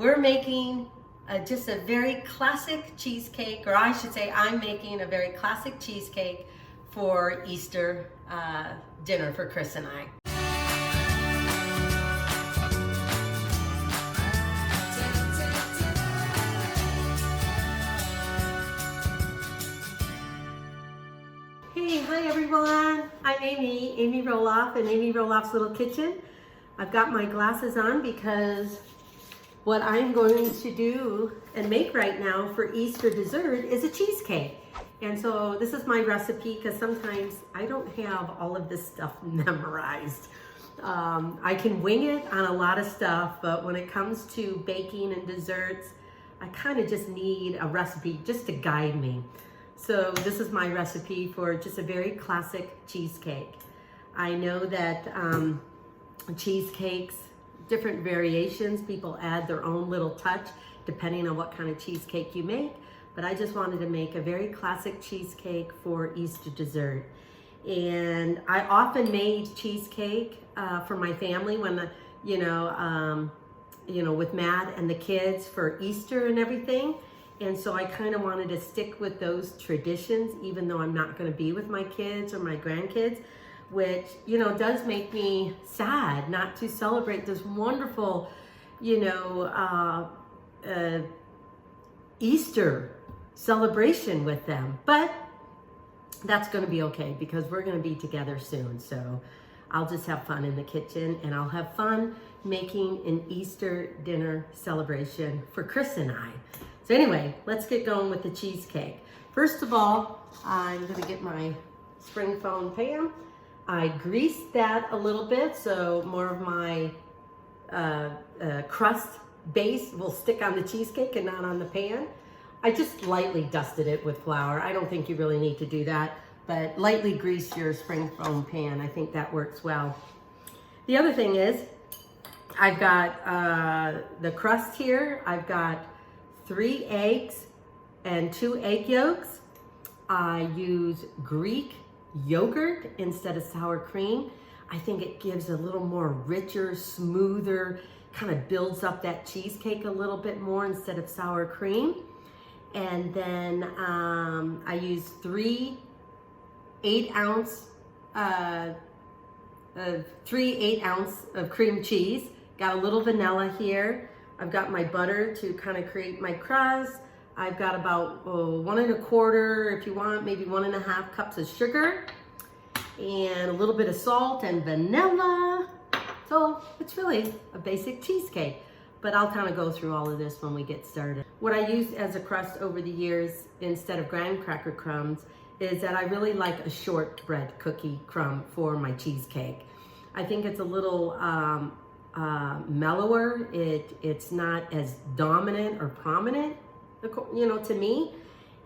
we're making just a very classic cheesecake, or I should say I'm making a very classic cheesecake for Easter dinner for Chris and I. Hey, hi everyone. I'm Amy Roloff in Amy Roloff's Little Kitchen. I've got my glasses on because what I'm going to do and make right now for Easter dessert is a cheesecake. And so this is my recipe because sometimes I don't have all of this stuff memorized. I can wing it on a lot of stuff, but when it comes to baking and desserts, I kind of just need a recipe just to guide me. So this is my recipe for just a very classic cheesecake. I know that cheesecakes, different variations, people add their own little touch depending on what kind of cheesecake you make, but I just wanted to make a very classic cheesecake for Easter dessert. And I often made cheesecake for my family when, with Matt and the kids for Easter and everything. And so I kind of wanted to stick with those traditions, even though I'm not going to be with my kids or my grandkids, which, does make me sad not to celebrate this wonderful, Easter celebration with them. But that's going to be okay because we're going to be together soon. So I'll just have fun in the kitchen and I'll have fun making an Easter dinner celebration for Chris and I. So anyway, let's get going with the cheesecake. First of all, I'm going to get my spring foam pan. I greased that a little bit so more of my crust base will stick on the cheesecake and not on the pan. I just lightly dusted it with flour. I don't think you really need to do that, but lightly grease your spring foam pan. I think that works well. The other thing is I've got the crust here. I've got 3 eggs and 2 egg yolks. I use Greek yogurt instead of sour cream. I think it gives a little more richer, smoother, kind of builds up that cheesecake a little bit more instead of sour cream. And then I use 3 8-ounce of cream cheese. Got a little vanilla here. I've got my butter to kind of create my crust. I've got about 1 1/4, if you want, maybe 1 1/2 cups of sugar and a little bit of salt and vanilla. So it's really a basic cheesecake, but I'll kind of go through all of this when we get started. What I used as a crust over the years instead of graham cracker crumbs is that I really like a shortbread cookie crumb for my cheesecake. I think it's a little mellower. It's not as dominant or prominent, to me,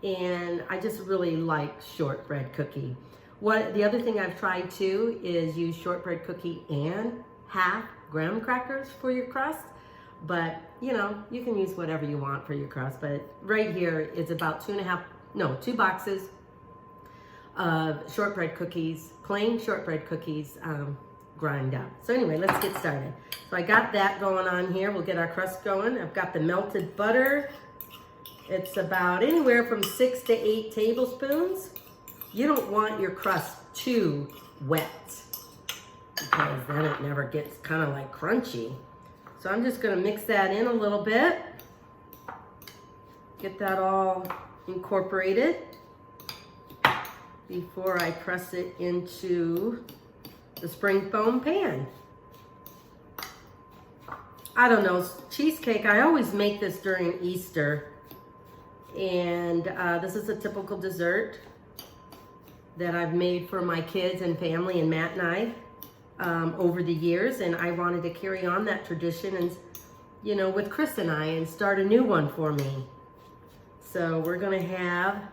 and I just really like shortbread cookie. The other thing I've tried too is use shortbread cookie and half graham crackers for your crust, but you can use whatever you want for your crust. But right here is about 2 boxes of shortbread cookies, plain shortbread cookies, grind up. So anyway, let's get started. So I got that going on here. We'll get our crust going. I've got the melted butter. It's about anywhere from 6 to 8 tablespoons. You don't want your crust too wet because then it never gets kind of like crunchy. So I'm just going to mix that in a little bit. Get that all incorporated before I press it into the spring foam pan. I don't know, cheesecake, I always make this during Easter. And this is a typical dessert that I've made for my kids and family and Matt and I over the years. And I wanted to carry on that tradition and, with Chris and I and start a new one for me. So we're gonna have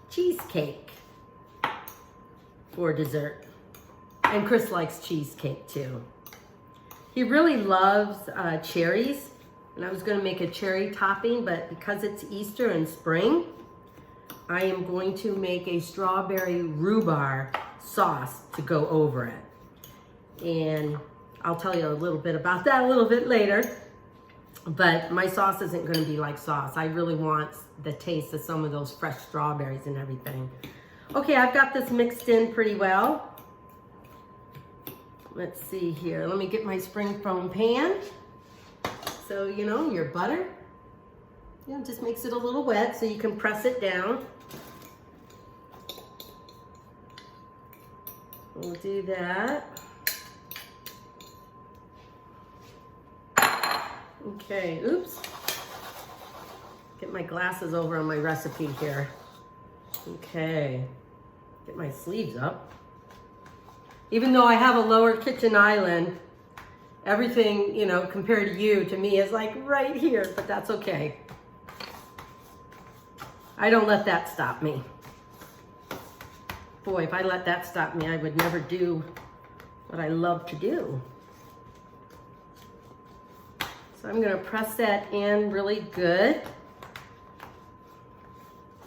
cheesecake for dessert. And Chris likes cheesecake too. He really loves cherries, and I was going to make a cherry topping, but because it's Easter and spring, I am going to make a strawberry rhubarb sauce to go over it. And I'll tell you a little bit about that a little bit later. But my sauce isn't going to be like sauce. I really want the taste of some of those fresh strawberries and everything. Okay, I've got this mixed in pretty well. Let's see here. Let me get my spring foam pan. So, you know, your butter, you know, just makes it a little wet so you can press it down. We'll do that. Okay, oops. Get my glasses over on my recipe here. Okay, get my sleeves up. Even though I have a lower kitchen island, everything, you know, compared to you, to me, is like right here, but that's okay. I don't let that stop me. Boy, if I let that stop me, I would never do what I love to do. So I'm gonna press that in really good.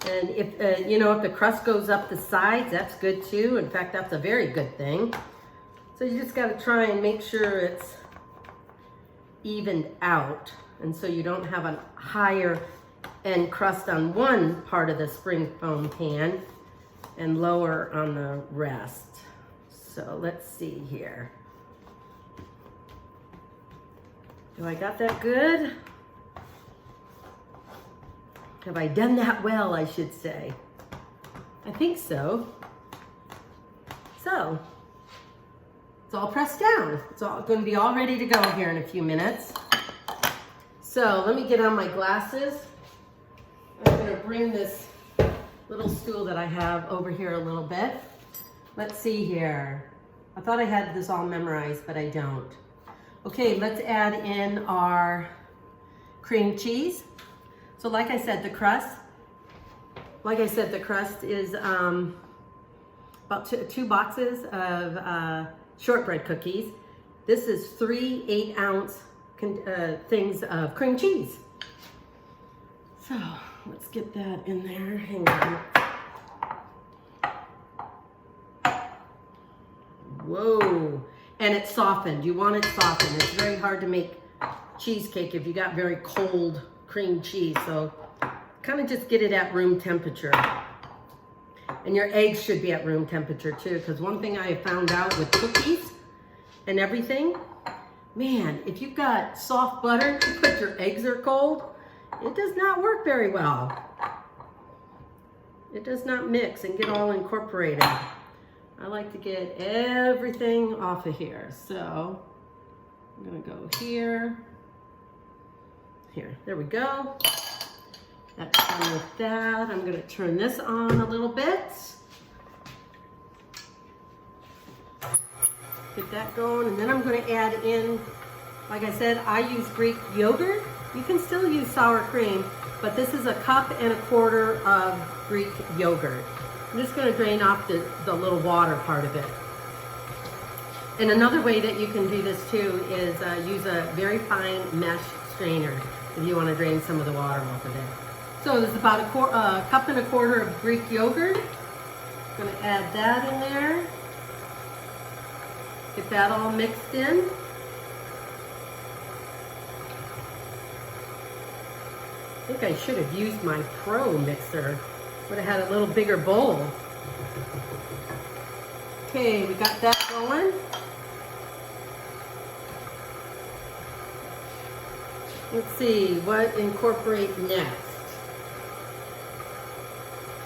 And if, you know, if the crust goes up the sides, that's good too. In fact, that's a very good thing. So you just gotta try and make sure it's evened out. And so you don't have a higher end crust on one part of the spring foam pan and lower on the rest. So let's see here. Do I got that good? Have I done that well, I should say? I think so. So, it's all pressed down. It's all going to be all ready to go here in a few minutes. So, let me get on my glasses. I'm going to bring this little stool that I have over here a little bit. Let's see here. I thought I had this all memorized, but I don't. Okay, let's add in our cream cheese. So like I said, the crust is about two boxes of shortbread cookies. This is 3 8-ounce things of cream cheese. So let's get that in there. Hang on. Whoa. And it's softened. You want it softened. It's very hard to make cheesecake if you got very cold cream cheese. So kind of just get it at room temperature. And your eggs should be at room temperature too, because one thing I have found out with cookies and everything, man, if you've got soft butter, but your eggs are cold, it does not work very well. It does not mix and get all incorporated. I like to get everything off of here. So I'm gonna go here. Here, there we go. That's done with that. I'm gonna turn this on a little bit. Get that going, and then I'm gonna add in, like I said, I use Greek yogurt. You can still use sour cream, but this is 1.25 cups of Greek yogurt. I'm just gonna drain off the little water part of it. And another way that you can do this too is use a very fine mesh strainer if you want to drain some of the water off of it. So there's about 1.25 cups of Greek yogurt. I'm going to add that in there. Get that all mixed in. I think I should have used my Pro mixer. Would have had a little bigger bowl. Okay, we got that going. Let's see, what incorporate next?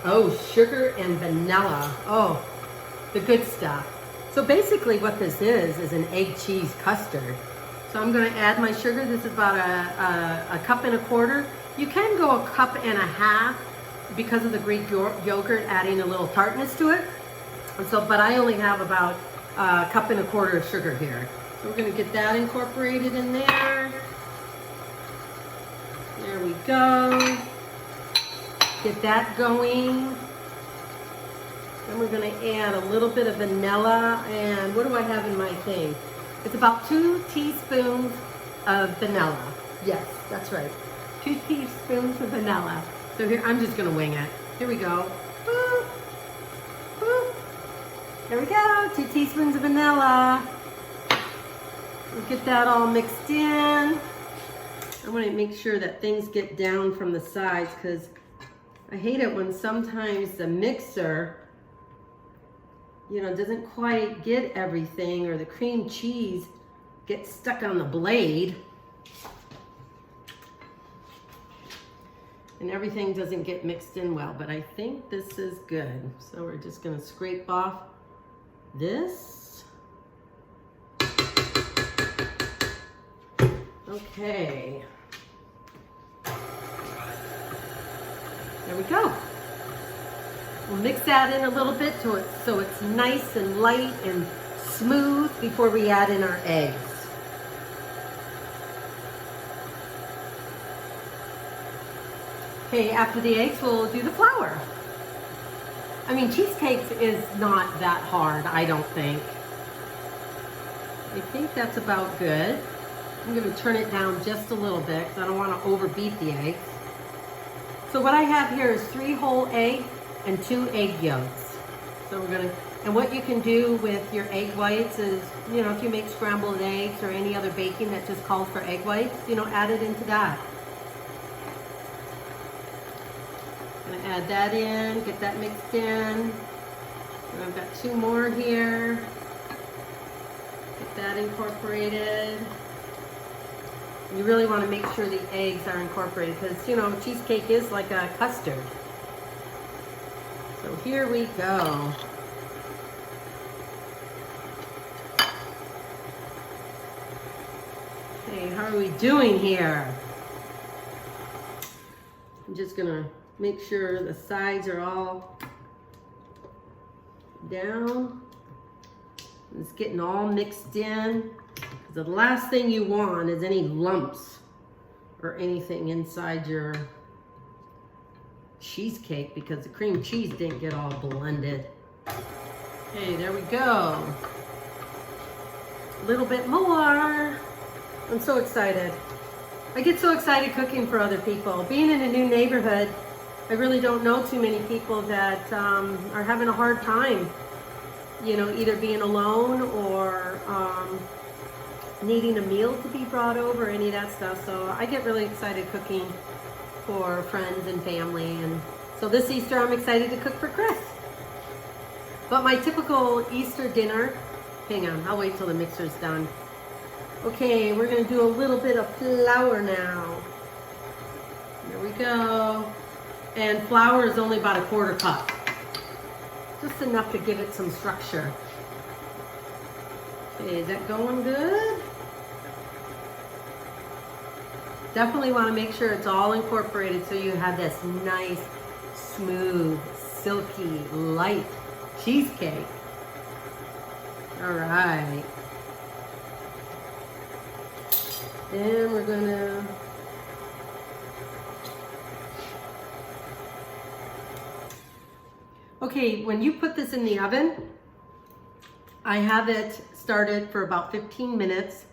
Oh, sugar and vanilla. Oh, the good stuff. So basically what this is an egg cheese custard. So I'm gonna add my sugar. This is about a 1.25 cups. You can go 1.5 cups because of the Greek yogurt adding a little tartness to it. And so, but I only have about 1.25 cups of sugar here. So we're gonna get that incorporated in there. There we go. Get that going. Then we're going to add a little bit of vanilla. And what do I have in my thing? It's about 2 teaspoons of vanilla. Yes, that's right. 2 teaspoons of vanilla. So here, I'm just going to wing it. Here we go. Boop. Boop. There we go. 2 teaspoons of vanilla. We'll get that all mixed in. I want to make sure that things get down from the sides, because I hate it when sometimes the mixer, you know, doesn't quite get everything, or the cream cheese gets stuck on the blade and everything doesn't get mixed in well. But I think this is good. So we're just going to scrape off this. Okay. There we go. We'll mix that in a little bit so it's nice and light and smooth before we add in our eggs. Okay, after the eggs, we'll do the flour. I mean, cheesecake is not that hard, I don't think. I think that's about good. I'm going to turn it down just a little bit because I don't want to overbeat the eggs. So what I have here is 3 whole eggs and 2 egg yolks. So we're going to, and what you can do with your egg whites is, you know, if you make scrambled eggs or any other baking that just calls for egg whites, you know, add it into that. I'm going to add that in, get that mixed in. And I've got 2 more here. Get that incorporated. You really want to make sure the eggs are incorporated because, you know, cheesecake is like a custard. So here we go. Okay, how are we doing here? I'm just going to make sure the sides are all down. It's getting all mixed in. The last thing you want is any lumps or anything inside your cheesecake because the cream cheese didn't get all blended. Okay, there we go. A little bit more. I'm so excited. I get so excited cooking for other people. Being in a new neighborhood, I really don't know too many people that are having a hard time, you know, either being alone or needing a meal to be brought over, any of that stuff. So I get really excited cooking for friends and family. And so this Easter, I'm excited to cook for Chris. But my typical Easter dinner, hang on, I'll wait till the mixer's done. Okay, we're gonna do a little bit of flour now. There we go. And flour is only about 1/4 cup. Just enough to give it some structure. Okay, is that going good? Definitely want to make sure it's all incorporated so you have this nice, smooth, silky, light cheesecake. All right. Then we're gonna okay, when you put this in the oven, I have it started for about 15 minutes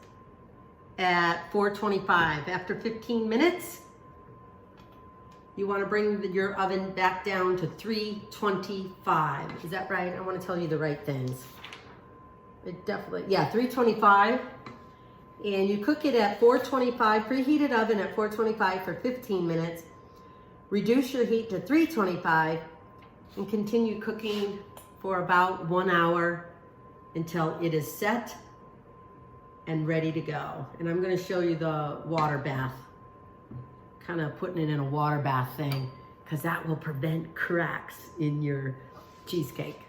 at 425. After 15 minutes, you want to bring your oven back down to 325. Is that right? I want to tell you the right things. It definitely, yeah, 325. And you cook it at 425, preheated oven at 425 for 15 minutes. Reduce your heat to 325 and continue cooking for about 1 hour until it is set and ready to go. And I'm going to show you the water bath, kind of putting it in a water bath thing, because that will prevent cracks in your cheesecake.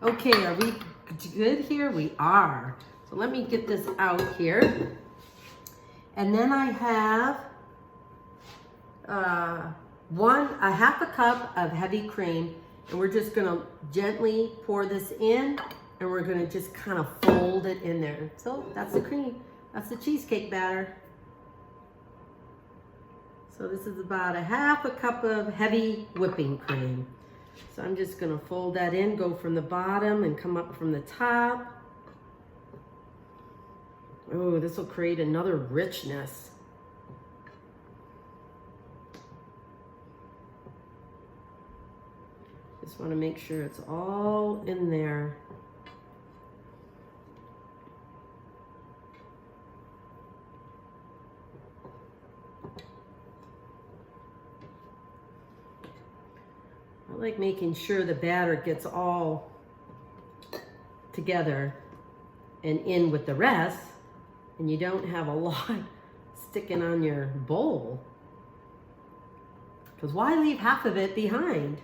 Okay, are we good here? We are. So let me get this out here. And then I have a 1/2 cup of heavy cream, and we're just gonna gently pour this in, and we're gonna just kind of fold it in there. So that's the cream, that's the cheesecake batter. So this is about 1/2 cup of heavy whipping cream. So I'm just gonna fold that in, go from the bottom and come up from the top. Oh, this will create another richness. Just want to make sure it's all in there. I like making sure the batter gets all together and in with the rest, and you don't have a lot sticking on your bowl. Because why leave half of it behind?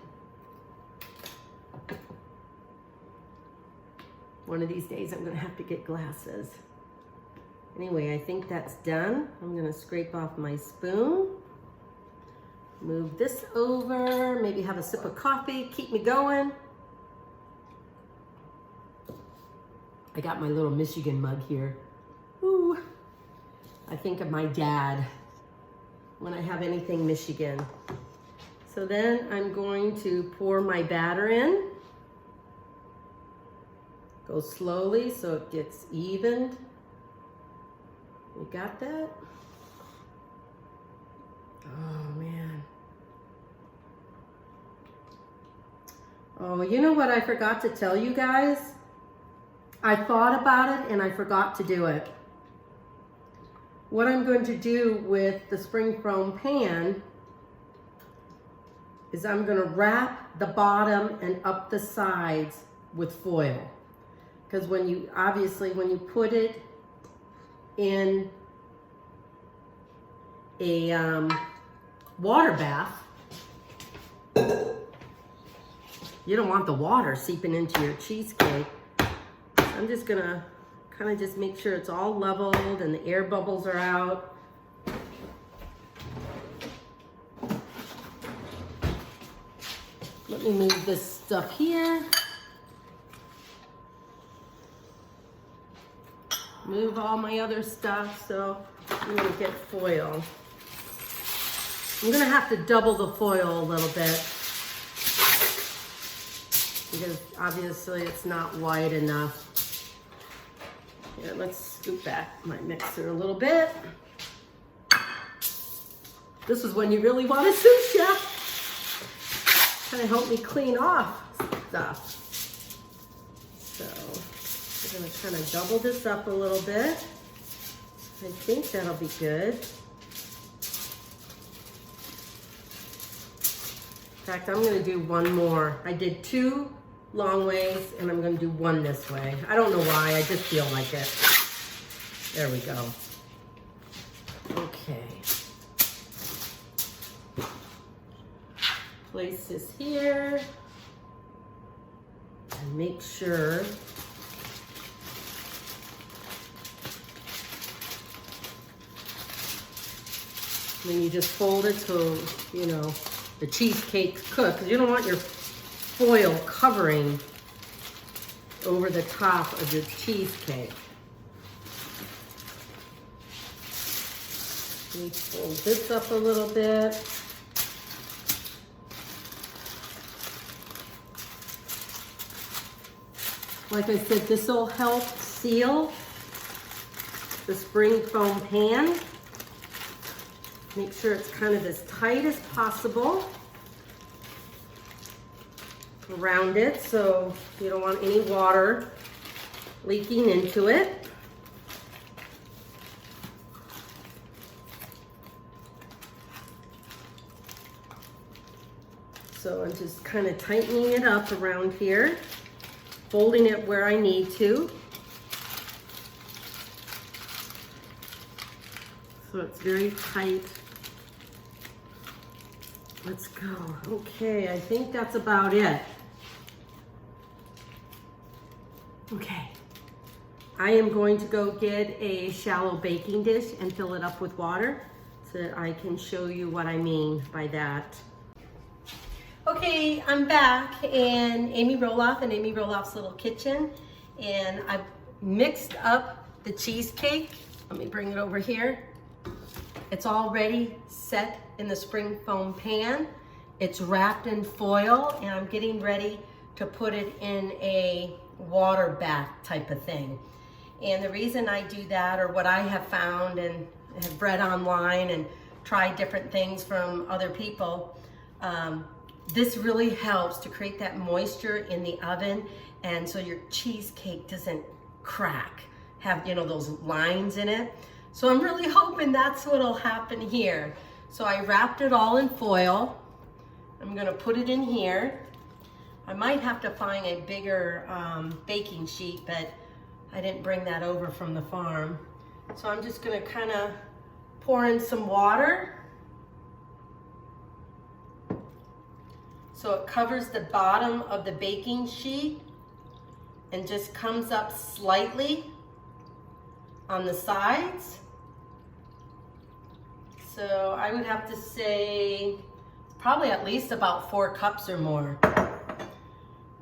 One of these days I'm gonna have to get glasses. Anyway, I think that's done. I'm gonna scrape off my spoon. Move this over, maybe have a sip of coffee, keep me going. I got my little Michigan mug here. Ooh, I think of my dad when I have anything Michigan. So then I'm going to pour my batter in. Go slowly so it gets evened. You got that? Oh man. Oh, you know what I forgot to tell you guys? I thought about it and I forgot to do it. What I'm going to do with the spring foam pan is I'm going to wrap the bottom and up the sides with foil. Because when you put it in a water bath, you don't want the water seeping into your cheesecake. I'm just gonna kind of just make sure it's all leveled and the air bubbles are out. Let me move this stuff here. Move all my other stuff, so I'm gonna get foil. I'm gonna have to double the foil a little bit because obviously it's not wide enough. Yeah, let's scoop back my mixer a little bit. This is when you really want a sous chef. Kind of help me clean off stuff. So we're gonna kind of double this up a little bit. I think that'll be good. In fact, I'm gonna do one more. I did 2 long ways and I'm gonna do 1 this way. I don't know why, I just feel like it. There we go. Okay. Place this here and make sure then you just fold it so, you know, the cheesecake cook, because you don't want your foil covering over the top of the cheesecake. Let me fold this up a little bit. Like I said, this will help seal the spring foam pan. Make sure it's kind of as tight as possible around it, so you don't want any water leaking into it. So I'm just kind of tightening it up around here, folding it where I need to. So it's very tight. Let's go. Okay, I think that's about it. Okay. I am going to go get a shallow baking dish and fill it up with water so that I can show you what I mean by that. Okay, I'm back in Amy Roloff and Amy Roloff's Little Kitchen, and I've mixed up the cheesecake. Let me bring it over here. It's already set in the spring foam pan. It's wrapped in foil, and I'm getting ready to put it in a water bath type of thing. And the reason I do that, or what I have found and have read online and tried different things from other people, this really helps to create that moisture in the oven, and so your cheesecake doesn't crack, have, you know, those lines in it. So I'm really hoping that's what'll happen here. So I wrapped it all in foil. I'm gonna put it in here. I might have to find a bigger baking sheet, but I didn't bring that over from the farm. So I'm just gonna kind of pour in some water so it covers the bottom of the baking sheet and just comes up slightly on the sides. So I would have to say probably at least about 4 cups or more.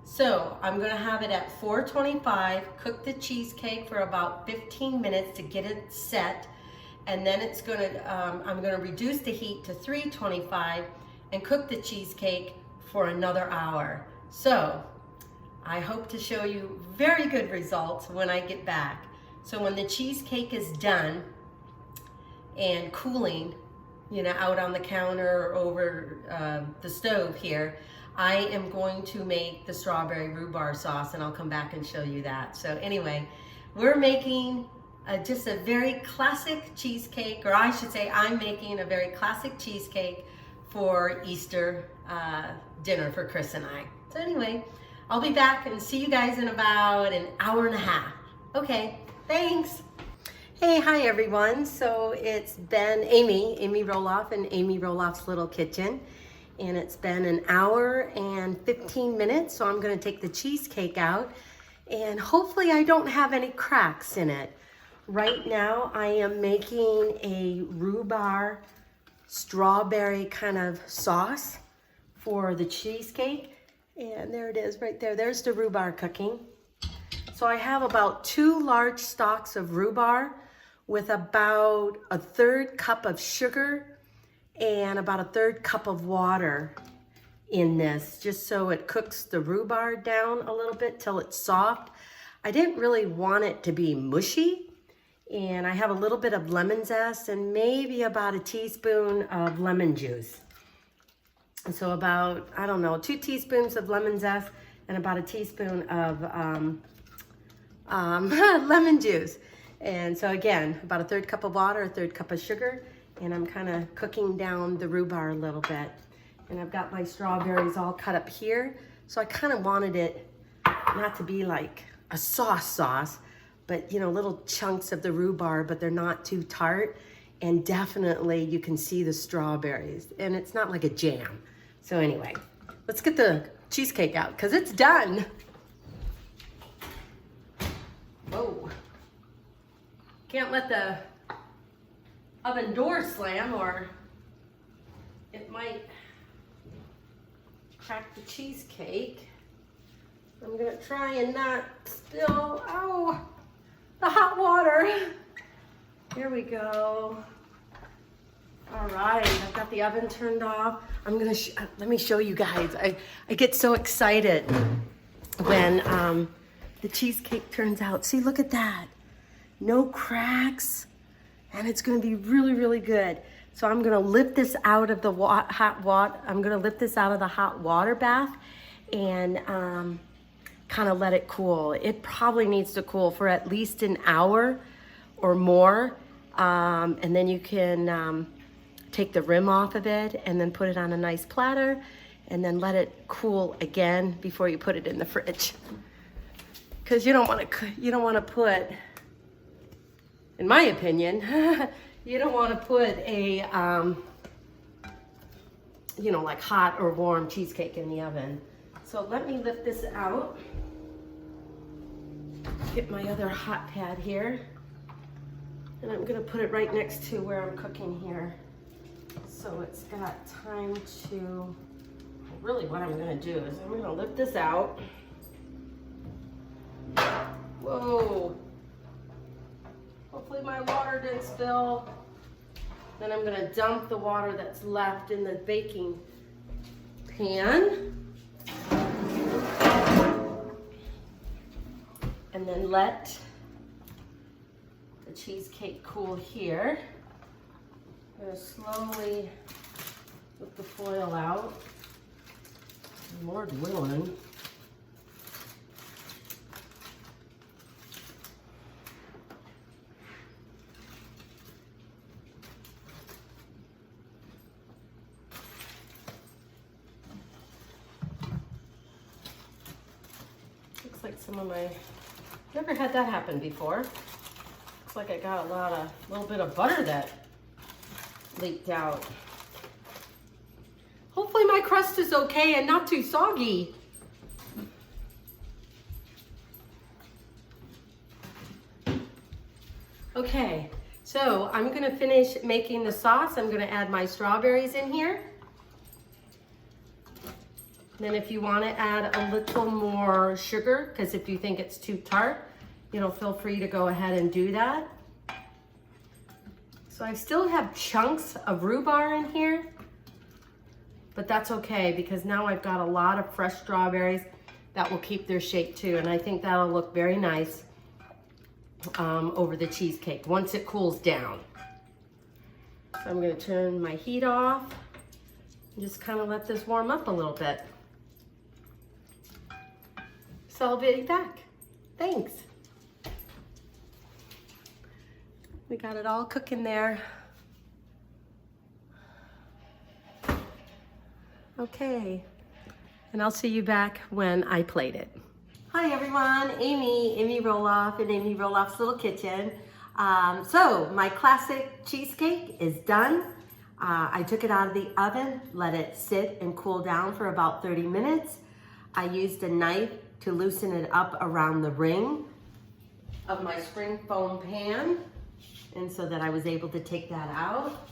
So I'm gonna have it at 425, cook the cheesecake for about 15 minutes to get it set. And then it's gonna, I'm gonna reduce the heat to 325 and cook the cheesecake for another hour. So I hope to show you very good results when I get back. So when the cheesecake is done and cooling, you know, out on the counter or over the stove here, I am going to make the strawberry rhubarb sauce, and I'll come back and show you that. So anyway, we're making just a very classic cheesecake, or I should say I'm making a very classic cheesecake for Easter dinner for Chris and I. So anyway, I'll be back and see you guys in about an hour and a half. Okay, thanks. Hey, hi everyone. So it's been Amy Roloff and Amy Roloff's Little Kitchen. And it's been an hour and 15 minutes. So I'm gonna take the cheesecake out and hopefully I don't have any cracks in it. Right now I am making a rhubarb strawberry kind of sauce for the cheesecake. And there it is right there. There's the rhubarb cooking. So I have about 2 large stalks of rhubarb with about 1/3 cup of sugar and about 1/3 cup of water in this, just so it cooks the rhubarb down a little bit till it's soft. I didn't really want it to be mushy, and I have a little bit of lemon zest and maybe about a teaspoon of lemon juice. And so about, I don't know, 2 teaspoons of lemon zest and about a teaspoon of lemon juice. And so again, about 1/3 cup of water, 1/3 cup of sugar, and I'm kind of cooking down the rhubarb a little bit. And I've got my strawberries all cut up here. So I kind of wanted it not to be like a sauce, but you know, little chunks of the rhubarb, but they're not too tart. And definitely you can see the strawberries, and it's not like a jam. So anyway, let's get the cheesecake out because it's done. Whoa. Can't let the oven door slam or it might crack the cheesecake. I'm gonna try and not spill, the hot water. Here we go. All right, I've got the oven turned off. I'm gonna, let me show you guys. I get so excited when the cheesecake turns out. See, look at that. No cracks, and it's gonna be really, really good. So I'm gonna lift this out of the hot water bath and kind of let it cool. It probably needs to cool for at least an hour or more, and then you can take the rim off of it and then put it on a nice platter and then let it cool again before you put it in the fridge. Because you don't want to put, in my opinion, you don't want to put a, like hot or warm cheesecake in the oven. So let me lift this out. Get my other hot pad here. And I'm gonna put it right next to where I'm cooking here. So it's got time to, really what I'm gonna do is I'm gonna lift this out. Whoa. Hopefully my water didn't spill. Then I'm gonna dump the water that's left in the baking pan. And then let the cheesecake cool here. I'm gonna slowly whip the foil out. Lord willing. some of my, never had that happen before. Looks like I got a little bit of butter that leaked out. Hopefully my crust is okay and not too soggy. Okay, so I'm gonna finish making the sauce. I'm gonna add my strawberries in here. Then if you want to add a little more sugar, because if you think it's too tart, you know, feel free to go ahead and do that. So I still have chunks of rhubarb in here, but that's okay because now I've got a lot of fresh strawberries that will keep their shape too. And I think that'll look very nice over the cheesecake once it cools down. So I'm going to turn my heat off and just kind of let this warm up a little bit. So I'll be back. Thanks. We got it all cooking there. Okay, and I'll see you back when I plate it. Hi everyone, Amy Roloff and Amy Roloff's Little Kitchen. So my classic cheesecake is done. I took it out of the oven, let it sit and cool down for about 30 minutes. I used a knife to loosen it up around the ring of my spring foam pan, and so that I was able to take that out.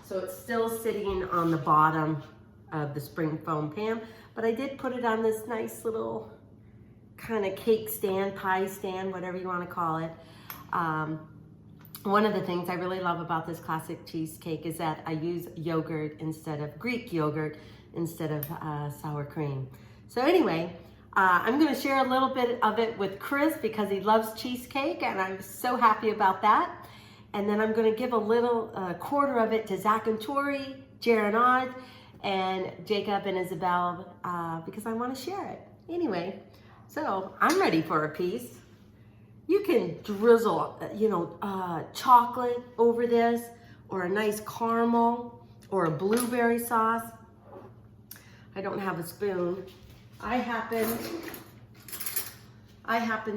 So it's still sitting on the bottom of the spring foam pan, but I did put it on this nice little kind of cake stand, pie stand, whatever you want to call it. One of the things I really love about this classic cheesecake is that I use yogurt instead of Greek yogurt instead of sour cream. So anyway, I'm going to share a little bit of it with Chris because he loves cheesecake, and I'm so happy about that. And then I'm going to give a little quarter of it to Zach and Tori, Jared and Jacob and Isabel because I want to share it. Anyway, so I'm ready for a piece. You can drizzle, chocolate over this, or a nice caramel, or a blueberry sauce. I don't have a spoon. I happen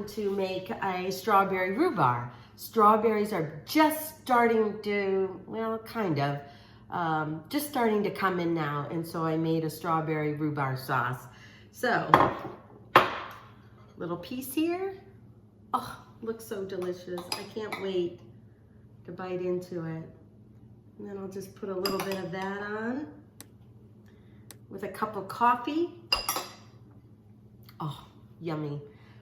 to make a strawberry rhubarb. Strawberries are just starting to, well, kind of, just starting to come in now. And so I made a strawberry rhubarb sauce. So, little piece here. Oh, looks so delicious. I can't wait to bite into it. And then I'll just put a little bit of that on with a cup of coffee. Oh, yummy.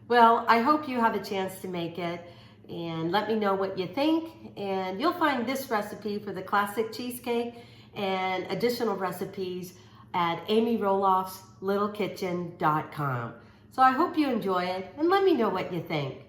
Well, I hope you have a chance to make it and let me know what you think. And you'll find this recipe for the classic cheesecake and additional recipes at amyroloffslittlekitchen.com. So I hope you enjoy it and let me know what you think.